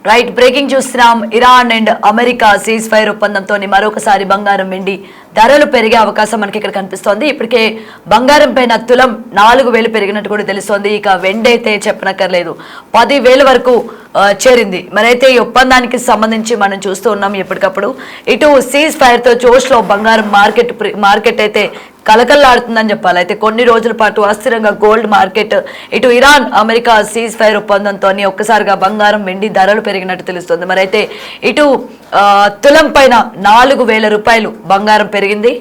Right breaking చూస్తున్నాం. Iran and America ceasefire ఒప్పందంతో మరొకసారి బంగారం వెండి ధరలు పెరిగే అవకాశం మనకి ఇక్కడ కనిపిస్తోంది. ఇప్పటికే బంగారం పైన తులం 4,000 పెరిగినట్టు కూడా తెలుస్తోంది. ఇక వెండి అయితే చెప్పనక్కర్లేదు 10,000 వరకు చేరింది. మరైతే ఈ ఒప్పందానికి సంబంధించి మనం చూస్తూ ఉన్నాం ఎప్పటికప్పుడు. ఇటు సీజ్ ఫైర్ తో జోష్లో బంగారం మార్కెట్ అయితే కలకల్లాడుతుందని చెప్పాలి. అయితే కొన్ని రోజుల పాటు అస్థిరంగా గోల్డ్ మార్కెట్, ఇటు ఇరాన్ అమెరికా సీజ్ ఫైర్ ఒప్పందంతో ఒక్కసారిగా బంగారం వెండి ధరలు పెరిగినట్టు తెలుస్తుంది. మరైతే ఇటు తులం పైన 4,000 రూపాయలు బంగారం పెరిగింది.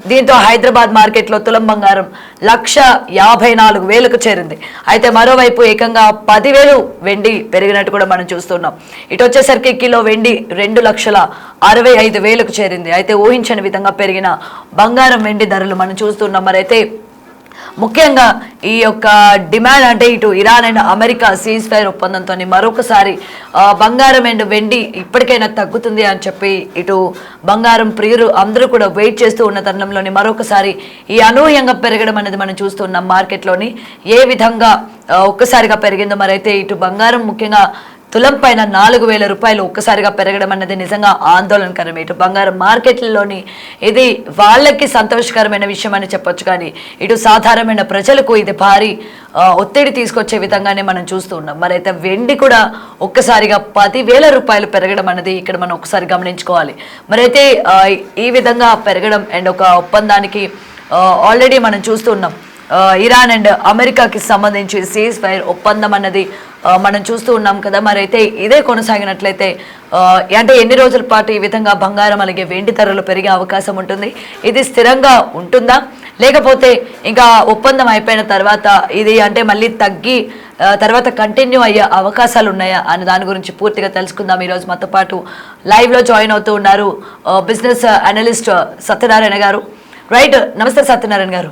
దీంతో హైదరాబాద్ మార్కెట్లో తులం బంగారం 1,54,000కు చేరింది. అయితే మరోవైపు ఏకంగా 10,000 వెండి పెరిగినట్టు కూడా మనం చూస్తున్నాం. ఇటు వచ్చేసరికి కిలో వెండి 2,65,000కు చేరింది. అయితే ఊహించని విధంగా పెరిగిన బంగారం వెండి ధరలు మనం చూస్తున్నాం. మరైతే ముఖ్యంగా ఈ యొక్క డిమాండ్ అంటే ఇటు Iran and America ceasefire ఒప్పందంతో మరొకసారి బంగారం అండ్ వెండి ఇప్పటికైనా తగ్గుతుంది అని చెప్పి ఇటు బంగారం ప్రియులు అందరూ కూడా వెయిట్ చేస్తూ ఉన్న తరుణంలోని మరొకసారి ఈ అనూహ్యంగా పెరగడం అనేది మనం చూస్తున్నాం. మార్కెట్లోని ఏ విధంగా ఒక్కసారిగా పెరిగిందో. మరైతే ఇటు బంగారం ముఖ్యంగా తులం పైన 4,000 రూపాయలు ఒక్కసారిగా పెరగడం అనేది నిజంగా ఆందోళనకరమే. ఇటు బంగారం మార్కెట్లలోని ఇది వాళ్ళకి సంతోషకరమైన విషయం అని చెప్పొచ్చు, కానీ ఇటు సాధారణమైన ప్రజలకు ఇది భారీ ఒత్తిడి తీసుకొచ్చే విధంగానే మనం చూస్తూ ఉన్నాం. మరైతే వెండి కూడా ఒక్కసారిగా 10,000 రూపాయలు పెరగడం అనేది ఇక్కడ మనం ఒకసారి గమనించుకోవాలి. మరైతే ఈ విధంగా పెరగడం అండ్ ఒక ఒప్పందానికి ఆల్రెడీ మనం చూస్తున్నాం. ఇరాన్ అండ్ అమెరికాకి సంబంధించి సీజ్ ఫైర్ ఒప్పందం అన్నది మనం చూస్తూ ఉన్నాం కదా. మరైతే ఇదే కొనసాగినట్లయితే అంటే ఎన్ని రోజుల పాటు ఈ విధంగా బంగారం అలాగే వెండి ధరలు పెరిగే అవకాశం ఉంటుంది? ఇది స్థిరంగా ఉంటుందా, లేకపోతే ఇంకా ఒప్పందం అయిపోయిన తర్వాత ఇది అంటే మళ్ళీ తగ్గి తర్వాత కంటిన్యూ అయ్యే అవకాశాలు ఉన్నాయా అని దాని గురించి పూర్తిగా తెలుసుకుందాం. ఈరోజు మాతో పాటు లైవ్లో జాయిన్ అవుతూ ఉన్నారు బిజినెస్ అనలిస్ట్ సత్యనారాయణ గారు. రైట్, నమస్తే సత్యనారాయణ గారు.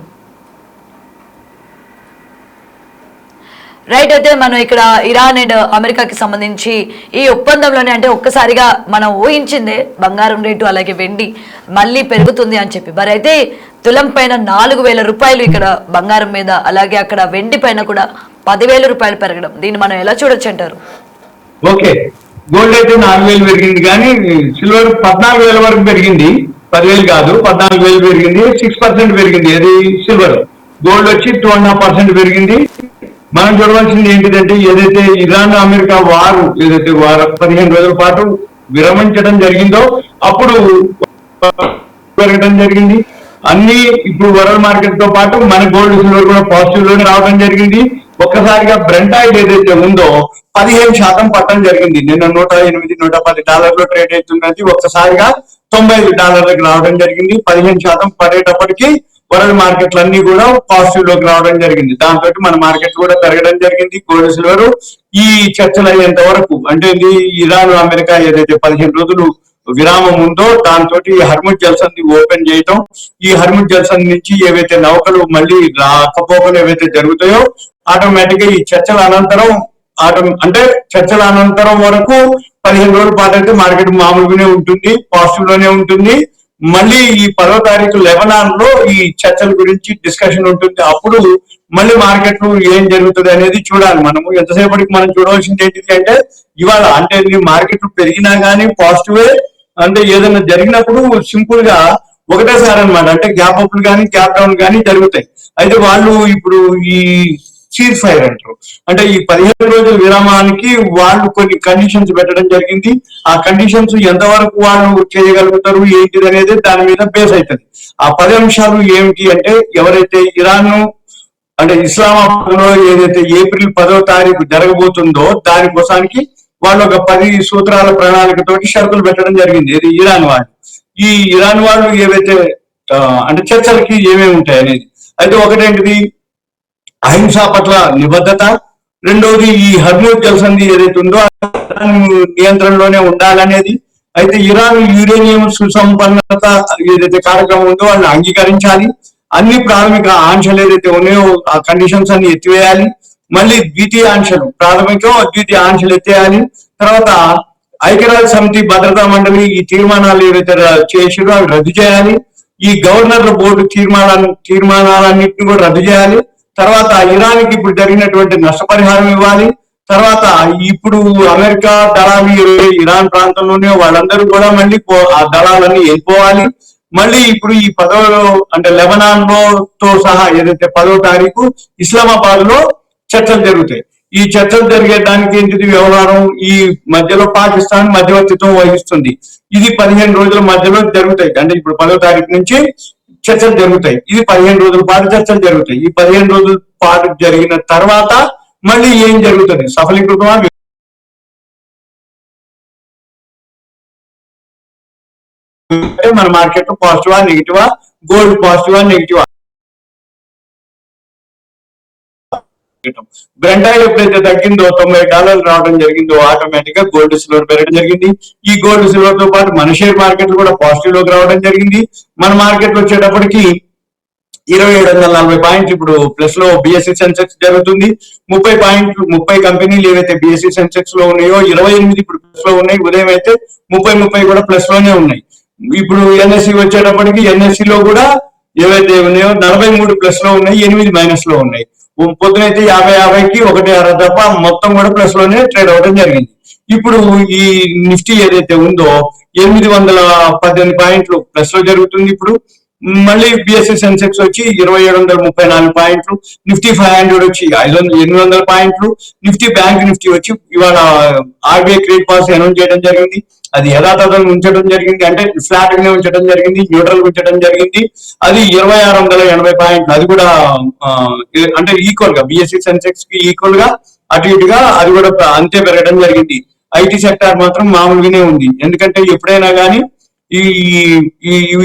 రైట్, అయితే మనం ఇక్కడ ఇరాన్ అండ్ అమెరికాకి సంబంధించి ఈ ఒప్పందంలోనే అంటే ఒక్కసారిగా మనం ఊహించిందే బంగారం రేటు అలాగే వెండి మళ్ళీ పెరుగుతుంది అని చెప్పి. మరి అయితే తులం పైన 4,000 రూపాయలు ఇక్కడ బంగారం మీద, అలాగే అక్కడ వెండి పైన కూడా 10,000 రూపాయలు పెరగడం, దీన్ని మనం ఎలా చూడొచ్చు అంటారు? ఓకే, గోల్డ్ అయితే 4,000 పెరిగింది, కానీ సిల్వర్ 14,000 వరకు పెరిగింది. 10,000 కాదు, 14,000 పెరిగింది. 6% పెరిగింది అది సిల్వర్. గోల్డ్ వచ్చి 2.5% పెరిగింది. మనం చూడవలసింది ఏంటిదంటే, ఏదైతే ఇరాన్ అమెరికా వారు ఏదైతే 15 రోజుల పాటు విరమించడం జరిగిందో అప్పుడు పెరగడం జరిగింది. అన్ని ఇప్పుడు వరల్డ్ మార్కెట్ తో పాటు మన గోల్డ్ సిల్వర్ కూడా పాజిటివ్ లోనే రావడం జరిగింది. ఒక్కసారిగా బ్రెంట్ ఆయిల్ ఏదైతే ఉందో 15% పట్టడం జరిగింది. నిన్న $108-110 ట్రేడ్ అవుతున్నది ఒక్కసారిగా $95 రావడం జరిగింది. 15% పడేటప్పటికి వరల్డ్ మార్కెట్లు అన్ని కూడా పాజిటివ్ లోకి రావడం జరిగింది. దాంతో మన మార్కెట్ కూడా పెరగడం జరిగింది. గోల్డ్ సిల్వర్ ఈ చర్చలు అయ్యేంత వరకు అంటే ఇది ఇరాన్ అమెరికా ఏదైతే 15 రోజులు విరామం ఉందో దాంతో ఈ హర్ముజ్ జల్సంధి ఓపెన్ చేయటం, ఈ హర్ముజ్ జల్సంధి నుంచి ఏవైతే నౌకలు మళ్ళీ రాకపోకలు ఏవైతే జరుగుతాయో ఆటోమేటిక్ గా ఈ చర్చల అనంతరం అంటే చర్చల అనంతరం వరకు 15 రోజుల పాటు అయితే మార్కెట్ మామూలుగానే ఉంటుంది, పాజిటివ్ లోనే ఉంటుంది. మళ్ళీ ఈ 10వ తారీఖు లెబనాన్ లో ఈ చర్చల గురించి డిస్కషన్ ఉంటుంది. అప్పుడు మళ్ళీ మార్కెట్ ఏం జరుగుతుంది అనేది చూడాలి. మనము ఎంతసేపటికి మనం చూడవలసింది ఏంటిది అంటే, ఇవాళ అంటే మార్కెట్ పెరిగినా కానీ పాజిటివే, అంటే ఏదైనా జరిగినప్పుడు సింపుల్ గా ఒకటేసారి అనమాట, అంటే గ్యాప్ అప్లు కానీ గ్యాప్ డౌన్ కానీ జరుగుతాయి. అయితే వాళ్ళు ఇప్పుడు ఈ సీజ్ ఫైర్ అంటారు, అంటే ఈ 15 రోజుల విరామానికి వాళ్ళు కొన్ని కండిషన్స్ పెట్టడం జరిగింది. ఆ కండిషన్స్ ఎంతవరకు వాళ్ళు చేయగలుగుతారు ఏంటిది అనేది దాని మీద బేస్ అవుతుంది. ఆ 10 అంశాలు ఏమిటి అంటే, ఎవరైతే ఇరాన్ అంటే ఇస్లామాబాద్ లో ఏదైతే ఏప్రిల్ 10వ తారీఖు జరగబోతుందో దానికోసానికి వాళ్ళు ఒక 10 సూత్రాల ప్రణాళికతోటి షరతులు పెట్టడం జరిగింది. ఇది ఇరాన్ వాళ్ళు. ఈ ఇరాన్ వాళ్ళు ఏవైతే అంటే చర్చలకి ఏమేమి ఉంటాయి అనేది, అయితే ఒకటేంటిది అహింస పట్ల నిబద్ధత, రెండవది ఈ హర్ముజ్ జల్సంధి ఏదైతే ఉందో నియంత్రణలోనే ఉండాలనేది, అయితే ఇరాన్ యురేనియం సుసంపన్నత ఏదైతే కార్యక్రమం ఉందో వాళ్ళని అంగీకరించాలి, అన్ని ప్రాథమిక ఆంక్షలు ఏదైతే ఉన్నాయో ఆ కండిషన్స్ అన్ని ఎత్తివేయాలి, మళ్ళీ ద్వితీయ ఆంక్షలు ప్రాథమిక ద్వితీయ ఆంక్షలు ఎత్తేయాలి, తర్వాత ఐక్యరాజ్య సమితి భద్రతా మండలి ఈ తీర్మానాలు ఏవైతే చేసిరో అవి రద్దు చేయాలి, ఈ గవర్నర్ల బోర్డు తీర్మానాలన్నింటినీ కూడా రద్దు చేయాలి, తర్వాత ఇరాన్కి ఇప్పుడు జరిగినటువంటి నష్టపరిహారం ఇవ్వాలి, తర్వాత ఇప్పుడు అమెరికా దళాలు ఇరాన్ ప్రాంతంలోనే వాళ్ళందరూ కూడా మళ్ళీ ఆ దళాలన్నీ వెళ్ళిపోవాలి. మళ్ళీ ఇప్పుడు ఈ 10వ అంటే లెబనాన్ లో తో సహా ఏదైతే 10వ తారీఖు ఇస్లామాబాద్ లో చర్చలు జరుగుతాయి. ఈ చర్చలు జరిగేదానికి ఏంటిది వ్యవహారం, ఈ మధ్యలో పాకిస్తాన్ మధ్యవర్తిత్వం వహిస్తుంది. ఇది 15 రోజుల మధ్యలో జరుగుతాయి. అంటే ఇప్పుడు 10వ తారీఖు నుంచి చర్చలు జరుగుతాయి. ఇది 15 రోజుల పాటు చర్చలు జరుగుతాయి. ఈ 15 రోజుల పాటు జరిగిన తర్వాత మళ్ళీ ఏం జరుగుతుంది, సఫలీకృతమా మన మార్కెట్ పాజిటివా నెగిటివా, గోల్డ్ పాజిటివా నెగిటివా. బ్రెంట్ ఆయిల్ ఎప్పుడైతే తగ్గిందో $90 రావడం జరిగిందో ఆటోమేటిక్ గా గోల్డ్ సిల్వర్ పెరగడం జరిగింది. ఈ గోల్డ్ సిల్వర్ తో పాటు మన షేర్ మార్కెట్ కూడా పాజిటివ్ లోకి రావడం జరిగింది. మన మార్కెట్ వచ్చేటప్పటికి 2740 పాయింట్లు ఇప్పుడు ప్లస్ లో బిఎస్సి సెన్సెక్స్ జరుగుతుంది. 30 కంపెనీలు ఏవైతే బిఎస్సి సెన్సెక్స్ లో ఉన్నాయో 28 ఇప్పుడు ప్లస్ లో ఉన్నాయి. ఉదయం అయితే 30 కూడా ప్లస్ లోనే ఉన్నాయి. ఇప్పుడు ఎన్ఎస్సి వచ్చేటప్పటికి ఎన్ఎస్సి లో కూడా ఏవైతే ఉన్నాయో 43 ప్లస్ లో ఉన్నాయి, 8 మైనస్ లో ఉన్నాయి. పొద్దునైతే 50కి 1.6 తప్ప మొత్తం కూడా ప్లస్ లోనే ట్రేడ్ అవ్వడం జరిగింది. ఇప్పుడు ఈ నిఫ్టీ ఏదైతే ఉందో 818 పాయింట్లు ప్లస్ లో జరుగుతుంది. ఇప్పుడు మళ్ళీ బిఎస్సి సెన్సెక్స్ వచ్చి 2734 పాయింట్లు, నిఫ్టీ 500 వచ్చి 800 పాయింట్లు, నిఫ్టీ బ్యాంక్ నిఫ్టీ వచ్చి ఇవాళ ఆర్బీఐ క్రెడిట్ పాలసీ అనౌన్స్ చేయడం జరిగింది. అది యథాతథంగా ఉంచడం జరిగింది, అంటే ఫ్లాట్ గానే ఉంచడం జరిగింది, న్యూట్రల్ ఉంచడం జరిగింది. అది 2680 పాయింట్లు, అది కూడా అంటే ఈక్వల్ గా బిఎస్సి సెన్సెక్స్ కి ఈక్వల్ గా అటు ఇటుగా అది కూడా అంతే పెరగడం జరిగింది. ఐటీ సెక్టార్ మాత్రం మామూలుగానే ఉంది. ఎందుకంటే ఎప్పుడైనా కానీ ఈ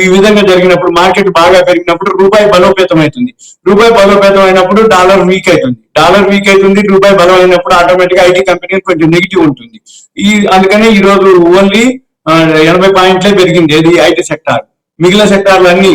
ఈ విధంగా జరిగినప్పుడు మార్కెట్ బాగా పెరిగినప్పుడు రూపాయి బలోపేతం అవుతుంది. రూపాయి బలోపేతం అయినప్పుడు డాలర్ వీక్ అవుతుంది. రూపాయి బలం అయినప్పుడు ఆటోమేటిక్ ఐటీ కంపెనీ కొంచెం నెగిటివ్ ఉంటుంది. అందుకనే ఈ రోజు ఓన్లీ 80 పాయింట్లే పెరిగింది ఏది ఐటీ సెక్టార్. మిగిలిన సెక్టార్లు అన్ని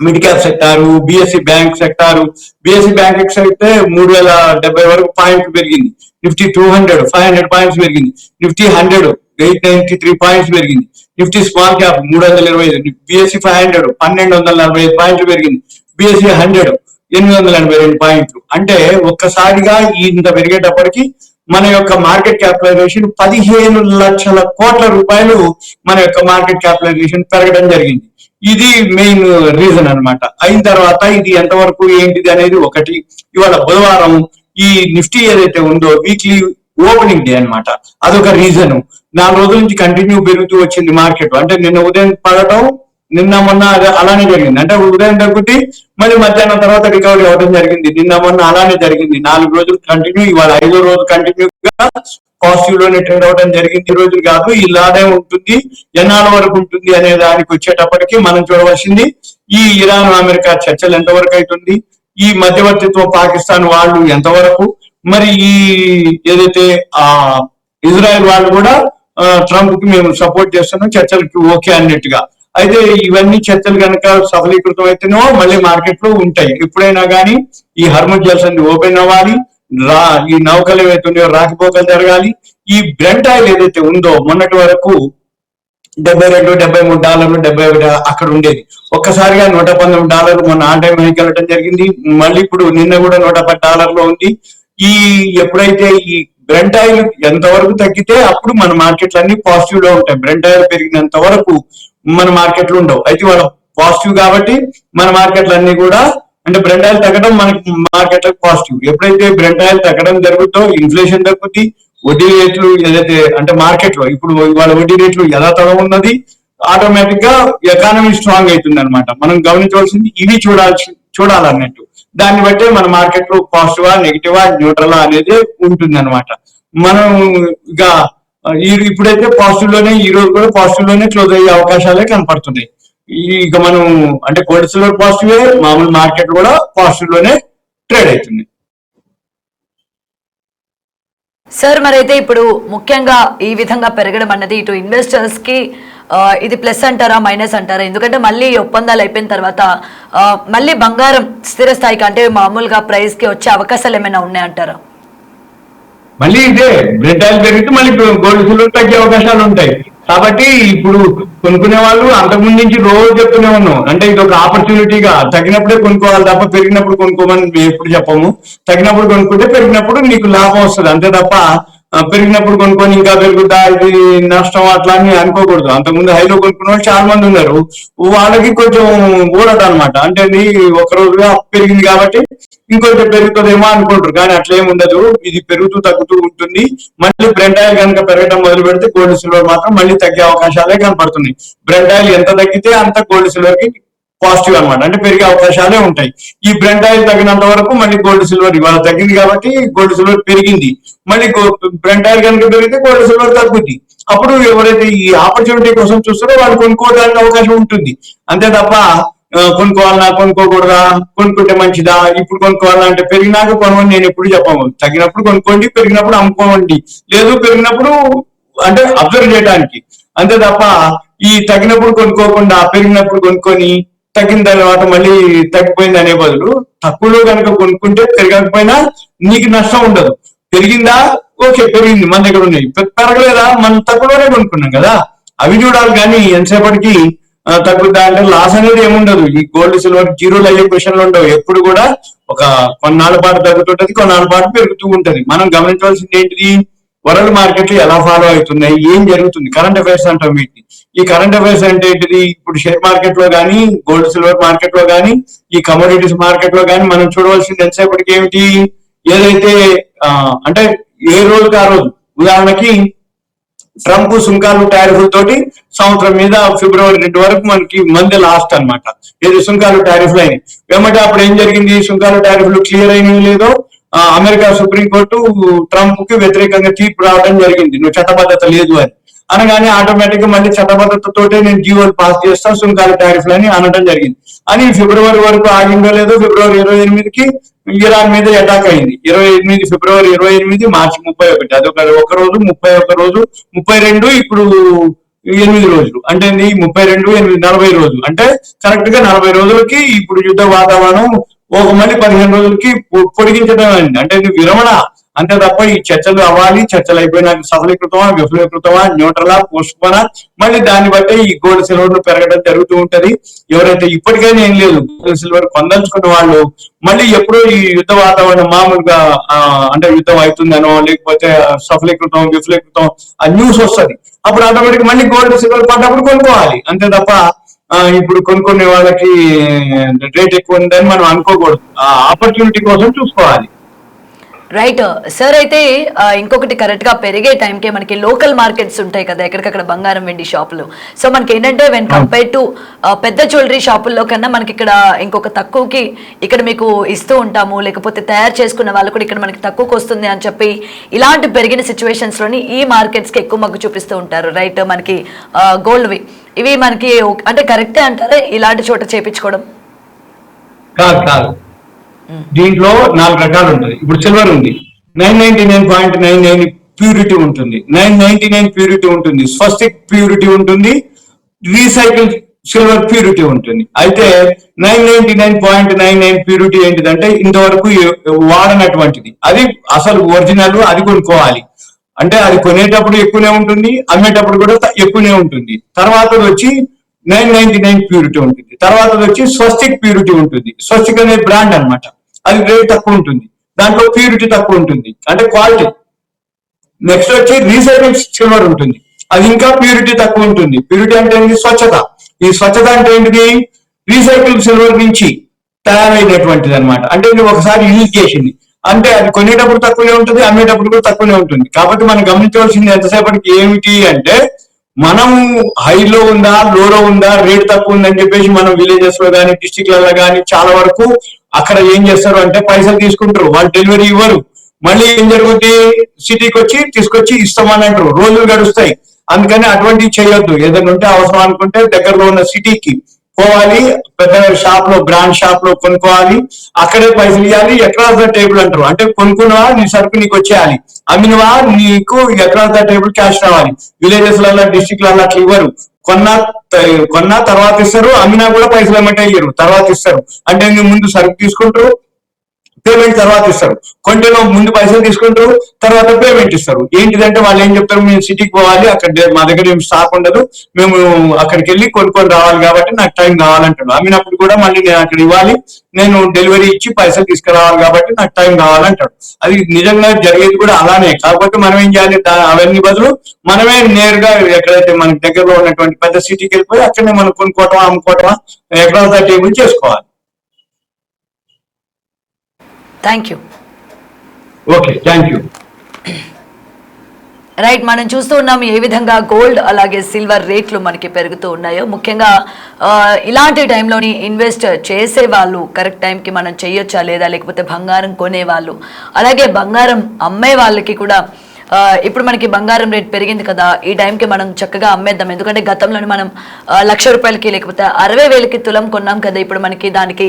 mid cap sector, BSc bank sector. BSc bank అయితే 3070 వరకు పాయింట్లు పెరిగింది. నిఫ్టీ 200 500 పాయింట్స్ పెరిగింది. నిఫ్టీ 100 893 పాయింట్స్ పెరిగింది. నిఫ్టీ స్మాల్ క్యాప్ 325, బిఎస్సి 500 1245 పాయింట్లు పెరిగింది. బిఎస్సి 100 882 పాయింట్లు. అంటే ఒక్కసారిగా ఇంత పెరిగేటప్పటికి మన యొక్క మార్కెట్ క్యాపిటలైజేషన్ 15 లక్షల కోట్ల రూపాయలు మన యొక్క మార్కెట్ క్యాపిటలైజేషన్ పెరగడం జరిగింది. ఇది మెయిన్ రీజన్ అన్నమాట. అయిన తర్వాత ఇది ఎంతవరకు ఏంటిది అనేది ఒకటి. ఇవాళ బుధవారం ఈ నిఫ్టీ ఏదైతే ఉందో వీక్లీ ఓపెనింగ్ డే అన్నమాట, అదొక రీజన్. 4 రోజుల నుంచి కంటిన్యూ పెరుగుతూ వచ్చింది మార్కెట్. అంటే నిన్న ఉదయం పడటం, నిన్న మొన్న అలానే జరిగింది. అంటే ఉదయం తగ్గుతుంది, మళ్ళీ మధ్యాహ్నం తర్వాత రికవరీ అవ్వడం జరిగింది. నిన్న మొన్న అలానే జరిగింది. 4 రోజులు కంటిన్యూ, ఇవాళ 5వ రోజు కంటిన్యూగా పాజిటివ్ లోనే ట్రేడ్ అవ్వడం జరిగింది. ఈ రోజులు కాదు, ఇలానే ఉంటుంది, ఎన్నాళ్ళ వరకు ఉంటుంది అనే దానికి వచ్చేటప్పటికి మనం చూడవలసింది ఈ ఇరాన్ అమెరికా చర్చలు ఎంతవరకు అవుతుంది, ఈ మధ్యవర్తిత్వం పాకిస్తాన్ వాళ్ళు ఎంతవరకు, మరి ఈ ఏదైతే ఇజ్రాయెల్ వాళ్ళు కూడా ట్రంప్ కి మేము సపోర్ట్ చేస్తున్నాం, చర్చలకి ఓకే అన్నట్టుగా. అయితే ఇవన్నీ చర్చలు కనుక సఫలీకృతం అయితేనో మళ్ళీ మార్కెట్ లో ఉంటాయి. ఎప్పుడైనా కానీ ఈ హర్ముజ్ జల్సన్ ఓపెన్ అవ్వాలి, ఈ నౌకలు ఏవైతే ఉన్నాయో రాకపోకలు జరగాలి. ఈ బ్రెంట్ ఆయిల్ ఏదైతే ఉందో మొన్నటి వరకు $72 $73 71 అక్కడ ఉండేది. ఒక్కసారిగా $119 మొన్న ఆన్ టైం హైకి వెళ్ళడం జరిగింది. మళ్ళీ ఇప్పుడు నిన్న కూడా $110 ఉంది. ఈ ఎప్పుడైతే ఈ బ్రెంట్ ఆయిల్ ఎంతవరకు తగ్గితే అప్పుడు మన మార్కెట్లు అన్ని పాజిటివ్ లో ఉంటాయి. బ్రెంట్ ఆయిల్ పెరిగినంత వరకు మన మార్కెట్లు ఉండవు. అయితే వాళ్ళ పాజిటివ్ కాబట్టి మన మార్కెట్లు అన్ని కూడా, అంటే బ్రెంట్ ఆయిల్ తగ్గడం మనకి మార్కెట్లకు పాజిటివ్. ఎప్పుడైతే బ్రెంట్ ఆయిల్ తగ్గడం జరుగుతుందో ఇన్ఫ్లేషన్ తగ్గుద్ది, వడ్డీ రేట్లు ఏదైతే అంటే మార్కెట్ లో ఇప్పుడు ఇవాళ వడ్డీ రేట్లు ఎలా ఉన్నది, ఆటోమేటిక్ గా ఎకానమీ స్ట్రాంగ్ అవుతుంది అనమాట. మనం గమనించవలసింది ఇవి చూడాలన్నట్టు. దాన్ని బట్టే మన మార్కెట్ లో పాజిటివా నెగిటివా న్యూట్రలా అనేది ఉంటుంది అనమాట. మనం ఇక ఇప్పుడైతే పాజిటివ్ లోనే, ఈ రోజు కూడా పాజిటివ్ లోనే క్లోజ్ అయ్యే అవకాశాలే కనపడుతున్నాయి. ఇక మనం అంటే గోల్డ్ సిల్వర్ పాజిటివే, మామూలు మార్కెట్ కూడా పాజిటివ్ లోనే ట్రేడ్ అవుతుంది. సార్ మరైతే ఇప్పుడు ముఖ్యంగా ఈ విధంగా పెరగడం అన్నది ఇటు ఇన్వెస్టర్స్ కి ఇది ప్లస్ అంటారా మైనస్ అంటారా? ఎందుకంటే మళ్ళీ ఒప్పందాలు అయిపోయిన తర్వాత మళ్ళీ బంగారం స్థిర స్థాయికి అంటే మామూలుగా ప్రైస్ కి వచ్చే అవకాశాలు ఏమైనా ఉన్నాయంటారా? మళ్ళీ ఇదే బ్రెంట్ ఆయిల్ పెరిగితే మళ్ళీ గోల్డ్ సిల్వర్ తగ్గే అవకాశాలు ఉంటాయి. కాబట్టి ఇప్పుడు కొనుక్కునే వాళ్ళు అంతకుముందు నుంచి రోజు చెప్తూనే ఉన్నాం, అంటే ఇది ఒక ఆపర్చునిటీగా తగినప్పుడే కొనుక్కోవాలి తప్ప పెరిగినప్పుడు కొనుక్కోమని మేము ఎప్పుడు చెప్పము. తగినప్పుడు కొనుక్కుంటే పెరిగినప్పుడు నీకు లాభం వస్తుంది అంతే తప్ప పెరిగినప్పుడు కొనుక్కొని ఇంకా పెరుగుతా ఇది నష్టం అట్లా అని అనుకోకూడదు. అంతకుముందు హైలో కొనుక్కున్న వాళ్ళు చాలా మంది ఉన్నారు, వాళ్ళకి కొంచెం ఊరట అనమాట. అంటే ఒక రోజుగా పెరిగింది కాబట్టి ఇంకొంచెం పెరుగుతుందేమో అనుకుంటారు, కానీ అట్లా ఏమి ఉండదు. ఇది పెరుగుతూ తగ్గుతూ ఉంటుంది. మళ్ళీ బ్రెంట్ ఆయిల్ కనుక పెరగడం మొదలు పెడితే గోల్డ్ సిల్వర్ మాత్రం మళ్ళీ తగ్గే అవకాశాలే కనపడుతున్నాయి. బ్రెంట్ ఆయిల్ ఎంత తగ్గితే అంత గోల్డ్ సిల్వర్ కి పాజిటివ్ అనమాట, అంటే పెరిగే అవకాశాలే ఉంటాయి. ఈ బ్రెంట్ ఆయిల్ తగ్గినంత వరకు మళ్ళీ గోల్డ్ సిల్వర్ ఇవాళ తగ్గింది కాబట్టి గోల్డ్ సిల్వర్ పెరిగింది. మళ్ళీ బ్రెంట్ ఆయిల్ కనుక పెరిగితే గోల్డ్ సిల్వర్ తగ్గుద్ది. అప్పుడు ఎవరైతే ఈ ఆపర్చునిటీ కోసం చూస్తారో వాళ్ళు కొనుక్కోవడానికి అవకాశం ఉంటుంది. అంతే తప్ప కొనుక్కోవాలన్నా కొనుక్కోకూడదా, కొనుక్కుంటే మంచిదా, ఇప్పుడు కొనుక్కోవాలా అంటే పెరిగినాక కొనమని నేను ఎప్పుడు చెప్పాము. తగినప్పుడు కొనుక్కోండి, పెరిగినప్పుడు అమ్ముకోండి. లేదు పెరిగినప్పుడు అంటే అబ్జర్వ్ చేయడానికి, అంతే తప్ప ఈ తగినప్పుడు కొనుక్కోకుండా పెరిగినప్పుడు కొనుక్కొని తగ్గిన తర్వాత మళ్ళీ తగ్గిపోయింది అనే బదులు తక్కువలో కనుక కొనుక్కుంటే పెరగకపోయినా నీకు నష్టం ఉండదు. పెరిగిందా ఓకే పెరిగింది, మన దగ్గర ఉన్నాయి. పెరగలేదా మనం తక్కువలోనే కొనుక్కున్నాం కదా, అవి చూడాలి. కానీ ఎంతసేపటికి తగ్గుద్దా అంటే లాస్ అనేది ఏముండదు. ఈ గోల్డ్ సిల్వర్ జీరోలు అయ్యే క్వశ్చన్లు ఉండవు. ఎప్పుడు కూడా ఒక కొన్నాళ్ళ పాటు తగ్గుతుంటది, కొన్నాళ్ళ పాటు పెరుగుతూ ఉంటది. మనం గమనించవలసింది ఏంటిది, వరల్డ్ మార్కెట్లు ఎలా ఫాలో అవుతున్నాయి, ఏం జరుగుతుంది, కరెంట్ అఫైర్స్ అంటాం వీటిని. ఈ కరెంట్ అఫైర్స్ అంటే ఏంటిది, ఇప్పుడు షేర్ మార్కెట్ లో కానీ గోల్డ్ సిల్వర్ మార్కెట్ లో కానీ ఈ కమోడిటీస్ మార్కెట్ లో కానీ మనం చూడవలసింది ఎంతసేపటికి ఏమిటి, ఏదైతే అంటే ఏ రోజుకి ఆ రోజు. ఉదాహరణకి ట్రంప్ సుంకాలు టారిఫ్లతోటి సంవత్సరం మీద ఫిబ్రవరి 2 వరకు మనకి మంది లాస్ట్ అనమాట. ఏది సుంకాలు టారిఫ్లు అయినాయి ఏమంటే అప్పుడు ఏం జరిగింది, సుంకాలు టారిఫ్లు క్లియర్ అయినవి లేదో అమెరికా సుప్రీంకోర్టు ట్రంప్ కి వ్యతిరేకంగా తీర్పు రావడం జరిగింది, నువ్వు చట్టబద్ధత లేదు అని. అనగానే ఆటోమేటిక్ గా మళ్ళీ చట్టబద్ధతతోటే నేను జీవోలు పాస్ చేస్తాను సుంకాలు టారిఫ్లు అని అనడం జరిగింది. అని ఫిబ్రవరి వరకు ఆగిందో లేదో ఫిబ్రవరి 28కి ఇరాన్ మీద అటాక్ అయింది. ఫిబ్రవరి 28, మార్చి 31, అదొక ఒక రోజు, 31 రోజు, 32, ఇప్పుడు 8 రోజులు. అంటే 32, 8, 40 రోజులు. అంటే కరెక్ట్ గా 40 రోజులకి ఇప్పుడు యుద్ధ వాతావరణం ఒక మళ్ళీ 15 రోజులకి పొడిగించడం అయింది. అంటే ఇది విరమణ అంతే తప్ప ఈ చర్చలు అవ్వాలి, చర్చలు అయిపోయినాక సఫలీకృతమా, విఫలీకృతమా, న్యూట్రలా, పోస్ట్ పోనా, మళ్ళీ దాన్ని బట్టి ఈ గోల్డ్ సిల్వర్ పెరగడం జరుగుతూ ఉంటది. ఎవరైతే ఇప్పటికైనా ఏం లేదు గోల్డ్ సిల్వర్ పొందలుచుకున్న వాళ్ళు మళ్ళీ ఎప్పుడో ఈ యుద్ధ వాతావరణం మామూలుగా అంటే యుద్ధం అవుతుందనో లేకపోతే సఫలీకృతం విఫలీకృతం ఆ న్యూస్ వస్తుంది, అప్పుడు ఆటోమేటిక్ మళ్ళీ గోల్డ్ సిల్వర్ పడ్డప్పుడు కొనుక్కోవాలి. అంతే తప్ప ఇప్పుడు కొనుక్కునే వాళ్ళకి రేట్ ఎక్కువ ఉందని మనం అనుకోకూడదు, ఆపర్చునిటీ కోసం చూసుకోవాలి. Right sir. అయితే ఇంకొకటి కరెక్ట్ గా పెరిగే టైంకే మనకి లోకల్ మార్కెట్స్ ఉంటాయి కదా ఎక్కడికక్కడ బంగారం వెండి షాపులు. సో మనకి ఏంటంటే వెన్ కంపేర్ టు పెద్ద జ్యువెలరీ షాపుల్లో కన్నా మనకి ఇక్కడ ఇంకొక తక్కువకి ఇక్కడ మీకు ఇస్తూ ఉంటాము, లేకపోతే తయారు చేసుకున్న వాళ్ళు కూడా ఇక్కడ మనకి తక్కువకి వస్తుంది అని చెప్పి ఇలాంటి పెరిగిన సిచ్యువేషన్స్ లోని ఈ మార్కెట్స్ కి ఎక్కువ మగ్గు చూపిస్తూ ఉంటారు. రైట్, మనకి గోల్డ్వి ఇవి మనకి అంటే కరెక్టే అంటారా ఇలాంటి చోట చేపించుకోవడం? కాదు, దీంట్లో 4 రకాలు ఉంటుంది. ఇప్పుడు సిల్వర్ ఉంది, 999.99 ప్యూరిటీ ఉంటుంది, 999 ప్యూరిటీ ఉంటుంది, స్వస్తిక్ ప్యూరిటీ ఉంటుంది, రీసైకిల్ సిల్వర్ ప్యూరిటీ ఉంటుంది. అయితే 999.99 ప్యూరిటీ ఏంటిదంటే ఇంతవరకు వాడనటువంటిది, అది అసలు ఒరిజినల్, అది కొనుక్కోవాలి. అంటే అది కొనేటప్పుడు ఎక్కువనే ఉంటుంది, అమ్మేటప్పుడు కూడా ఎక్కువనే ఉంటుంది. తర్వాత వచ్చి 999 ప్యూరిటీ ఉంటుంది. తర్వాత వచ్చి స్వస్తిక్ ప్యూరిటీ ఉంటుంది. స్వస్తిక్ అనే బ్రాండ్ అనమాట, అది రేట్ తక్కువ ఉంటుంది, దాంట్లో ప్యూరిటీ తక్కువ ఉంటుంది, అంటే క్వాలిటీ. నెక్స్ట్ వచ్చి రీసైకిల్ సిల్వర్ ఉంటుంది, అది ఇంకా ప్యూరిటీ తక్కువ ఉంటుంది. ప్యూరిటీ అంటే ఏంటి, స్వచ్ఛత. ఈ స్వచ్ఛత అంటే ఏంటిది, రీసైకిల్ సిల్వర్ నుంచి తయారైనటువంటిది అనమాట. అంటే నువ్వు ఒకసారి యూజ్ చేసింది అంటే అది కొనేటప్పుడు తక్కువనే ఉంటుంది, అమ్మేటప్పుడు కూడా తక్కువనే ఉంటుంది. కాబట్టి మనం గమనించవలసింది ఎంతసేపటికి ఏమిటి అంటే మనం హైలో ఉందా లోలో ఉందా, రేట్ తక్కువ ఉందని చెప్పేసి మనం విలేజెస్ లో కానీ డిస్టిక్లలో కానీ చాలా వరకు అక్కడ ఏం చేస్తారు అంటే పైసలు తీసుకుంటారు, వాళ్ళు డెలివరీ ఇవ్వరు. మళ్ళీ ఏం జరుగుతుంది, సిటీకి వచ్చి తీసుకొచ్చి ఇస్తామని అంటారు, రోజులు గడుస్తాయి. అందుకని అటువంటివి చేయొద్దు. ఏదైనా ఉంటే అవసరం అనుకుంటే దగ్గరలో ఉన్న సిటీకి పోవాలి, పెద్ద షాప్ లో బ్రాండ్ షాప్ లో కొనుక్కోవాలి, అక్కడే పైసలు ఇవ్వాలి. ఎక్రాస్ ద టేబుల్ అంటారు, అంటే కొనుక్కున్నవా నీ సరుకు నీకు వచ్చేయాలి, అమ్మినవా నీకు ఎక్రాస్ ద టేబుల్ క్యాష్ రావాలి. విలేజెస్ లలో డిస్ట్రిక్ట్లలో అట్లా ఇవ్వరు, కొన్నా తర్వాత ఇస్తారు, అమ్మినా కూడా పైసలు ఏమంటే ఇయ్యరు, తర్వాత ఇస్తారు. అంటే నువ్వు ముందు సరుకు తీసుకుంటారు, పేమెంట్ తర్వాత ఇస్తారు. కొంటేనో ముందు పైసలు తీసుకుంటారు, తర్వాత పేమెంట్ ఇస్తారు. ఏంటిదంటే వాళ్ళు ఏం చెప్తారు, మేము సిటీకి పోవాలి, అక్కడ మా దగ్గర ఏం స్టాక్ ఉండదు, మేము అక్కడికి వెళ్ళి కొనుక్కొని రావాలి కాబట్టి నాకు టైం కావాలంటాడు. అమ్మినప్పుడు కూడా మళ్ళీ నేను అక్కడ ఇవ్వాలి, నేను డెలివరీ ఇచ్చి పైసలు తీసుకురావాలి కాబట్టి నాకు టైం కావాలంటాడు. అది నిజంగా జరిగేది కూడా అలానే. కాకపోతే మనం ఏం చేయాలి, అవన్నీ బదులు మనమే నేరుగా ఎక్కడైతే మనకి దగ్గరలో ఉన్నటువంటి పెద్ద సిటీకి వెళ్ళిపోయి అక్కడనే మనం కొనుక్కోవటమా అమ్ముకోవటమా ఎక్కడ టేబుల్ చేసుకోవాలి. Thank you. Okay, thank you. Right, మనం చూస్తూ ఉన్నాం ఏ విధంగా గోల్డ్ అలాగే సిల్వర్ రేట్లు మనకి పెరుగుతూ ఉన్నాయో. ముఖ్యంగా ఇలాంటి టైంలోని ఇన్వెస్ట్ చేసే వాళ్ళు కరెక్ట్ టైంకి మనం చేయొచ్చా లేదా, లేకపోతే బంగారం కొనేవాళ్ళు అలాగే బంగారం అమ్మే వాళ్ళకి కూడా ఇప్పుడు మనకి బంగారం రేట్ పెరిగింది కదా, ఈ టైంకి మనం చక్కగా అమ్మేద్దాం. ఎందుకంటే గతంలోని మనం 1,00,000 రూపాయలకి లేకపోతే 60,000కి తులం కొన్నాం కదా, ఇప్పుడు మనకి దానికి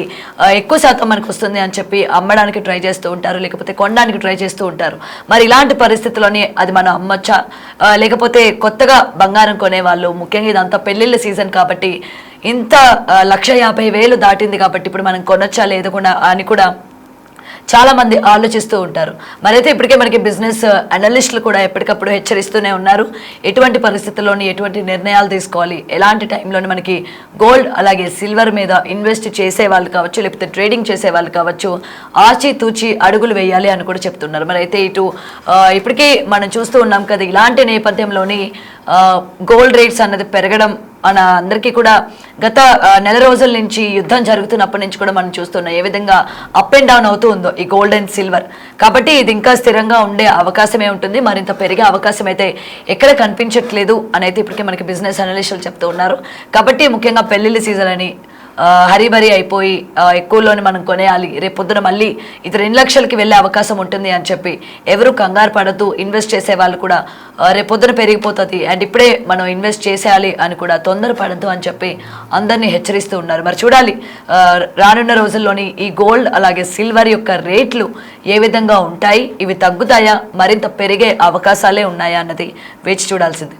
ఎక్కువ శాతం మనకు వస్తుంది అని చెప్పి అమ్మడానికి ట్రై చేస్తూ ఉంటారు, లేకపోతే కొనడానికి ట్రై చేస్తూ ఉంటారు. మరి ఇలాంటి పరిస్థితుల్లోని అది మనం అమ్మొచ్చా, లేకపోతే కొత్తగా బంగారం కొనేవాళ్ళు, ముఖ్యంగా ఇదంతా పెళ్లిళ్ళ సీజన్ కాబట్టి ఇంత 1,50,000 దాటింది కాబట్టి ఇప్పుడు మనం కొనొచ్చా లేదకుండా అని కూడా చాలా మంది ఆలోచిస్తూ ఉంటారు. మరైతే ఇప్పటికే మనకి బిజినెస్ అనలిస్టులు కూడా ఎప్పటికప్పుడు హెచ్చరిస్తూనే ఉన్నారు, ఎటువంటి పరిస్థితుల్లోని ఎటువంటి నిర్ణయాలు తీసుకోవాలి, ఎలాంటి టైంలోని మనకి గోల్డ్ అలాగే సిల్వర్ మీద ఇన్వెస్ట్ చేసే వాళ్ళు కావచ్చు, లేకపోతే ట్రేడింగ్ చేసే వాళ్ళు కావచ్చు, ఆచితూచి అడుగులు వేయాలి అని కూడా చెప్తున్నారు. మరైతే ఇటు ఇప్పటికీ మనం చూస్తూ ఉన్నాం కదా, ఇలాంటి నేపథ్యంలోని గోల్డ్ రేట్స్ అన్నది పెరగడం మన అందరికీ కూడా గత నెల రోజుల నుంచి యుద్ధం జరుగుతున్నప్పటి నుంచి కూడా మనం చూస్తున్నాం ఏ విధంగా అప్ అండ్ డౌన్ అవుతూ ఉందో ఈ గోల్డ్ అండ్ సిల్వర్. కాబట్టి ఇది ఇంకా స్థిరంగా ఉండే అవకాశమే ఉంటుంది, మరింత పెరిగే అవకాశం అయితే ఎక్కడ కనిపించట్లేదు అని అయితే ఇప్పటికే మనకి బిజినెస్ అనలిస్టులు చెప్తూ ఉన్నారు. కాబట్టి ముఖ్యంగా పెళ్లిళ్ళ సీజన్ అని హరిబరి అయిపోయి ఎక్కువలోని మనం కొనేయాలి, రేపు పొద్దున మళ్ళీ ఇది 2 లక్షలకి వెళ్ళే అవకాశం ఉంటుంది అని చెప్పి ఎవరు కంగారు పడుతూ ఇన్వెస్ట్ చేసే వాళ్ళు కూడా రేపు పొద్దున పెరిగిపోతుంది అండ్ ఇప్పుడే మనం ఇన్వెస్ట్ చేసేయాలి అని కూడా తొందరపడద్దు అని చెప్పి అందరినీ హెచ్చరిస్తూ ఉన్నారు. మరి చూడాలి రానున్న రోజుల్లోని ఈ గోల్డ్ అలాగే సిల్వర్ యొక్క రేట్లు ఏ విధంగా ఉంటాయి, ఇవి తగ్గుతాయా, మరింత పెరిగే అవకాశాలే ఉన్నాయా అన్నది వేచి చూడాల్సింది.